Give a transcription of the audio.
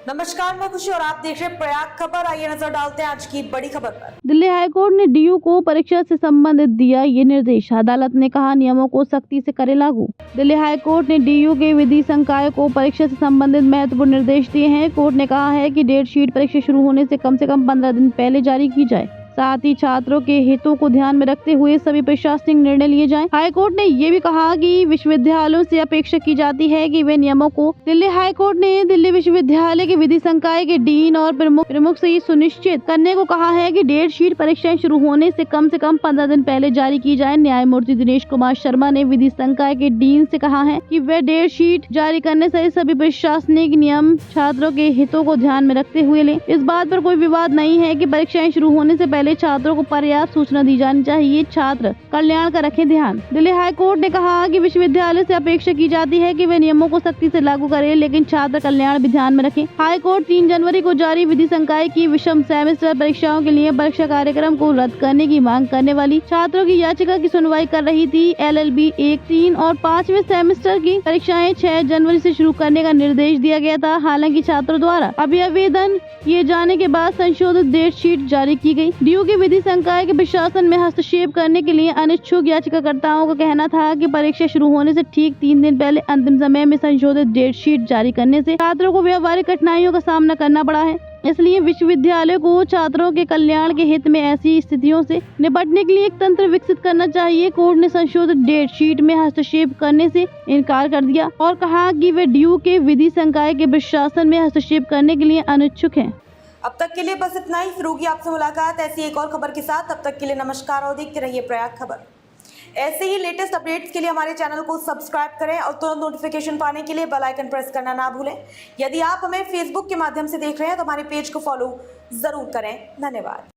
नमस्कार, मैं खुशी और आप देख रहे हैं प्रयाग खबर। आइए नजर डालते हैं आज की बड़ी खबर पर। दिल्ली हाईकोर्ट ने डीयू को परीक्षा से संबंधित दिया ये निर्देश। अदालत ने कहा नियमों को सख्ती से करे लागू। दिल्ली हाईकोर्ट ने डीयू के विधि संकाय को परीक्षा से संबंधित महत्वपूर्ण निर्देश दिए हैं। कोर्ट ने कहा है कि डेट शीट परीक्षा शुरू होने से कम 15 दिन पहले जारी की जाए। साथ ही छात्रों के हितों को ध्यान में रखते हुए सभी प्रशासनिक निर्णय लिए जाएं। हाईकोर्ट ने ये भी कहा कि विश्वविद्यालयों से अपेक्षा की जाती है कि वे नियमों को दिल्ली हाईकोर्ट ने दिल्ली विश्वविद्यालय के विधि संकाय के डीन और प्रमुख से ये सुनिश्चित करने को कहा है कि डेट शीट परीक्षाएं शुरू होने से कम 15 दिन पहले जारी की जाए। न्यायमूर्ति दिनेश कुमार शर्मा ने विधि संकाय के डीन से कहा है कि वे डेट शीट जारी करने से सभी प्रशासनिक नियम छात्रों के हितों को ध्यान में रखते हुए लें। इस बात पर कोई विवाद नहीं है कि परीक्षाएं शुरू होने से पहले छात्रों को पर्याप्त सूचना दी जानी चाहिए। छात्र कल्याण का रखें ध्यान। दिल्ली हाईकोर्ट ने कहा कि विश्वविद्यालय से अपेक्षा की जाती है कि वे नियमों को सख्ती से लागू करें, लेकिन छात्र कल्याण भी ध्यान में रखें। हाईकोर्ट 3 जनवरी को जारी विधि संकाय की विषम सेमेस्टर परीक्षाओं के लिए परीक्षा कार्यक्रम को रद्द करने की मांग करने वाली छात्रों की याचिका की सुनवाई कर रही थी। LLB 1, 3 और 5वें सेमेस्टर की परीक्षाएं 6 जनवरी से शुरू करने का निर्देश दिया गया था। हालांकि छात्रों द्वारा अभिवेदन किए जाने के बाद संशोधित डेट शीट जारी की गई। डीयू के विधि संकाय के प्रशासन में हस्तक्षेप करने के लिए अनिच्छुक याचिकाकर्ताओं का कहना था कि परीक्षा शुरू होने से ठीक 3 दिन पहले अंतिम समय में संशोधित डेट शीट जारी करने से छात्रों को व्यावहारिक कठिनाइयों का सामना करना पड़ा है। इसलिए विश्वविद्यालय को छात्रों के कल्याण के हित में ऐसी स्थितियों से निपटने के लिए एक तंत्र विकसित करना चाहिए। कोर्ट ने संशोधित डेट शीट में हस्तक्षेप करने से इनकार कर दिया और कहा कि वे डीयू के विधि संकाय के प्रशासन में हस्तक्षेप करने के लिए अनिच्छुक हैं। अब तक के लिए बस इतना ही। फिर होगी आपसे मुलाकात ऐसी एक और खबर के साथ। तब तक के लिए नमस्कार और देखते रहिए प्रयाग खबर। ऐसे ही लेटेस्ट अपडेट्स के लिए हमारे चैनल को सब्सक्राइब करें और तुरंत नोटिफिकेशन पाने के लिए बेल आइकन प्रेस करना ना भूलें। यदि आप हमें फेसबुक के माध्यम से देख रहे हैं तो हमारे पेज को फॉलो जरूर करें। धन्यवाद।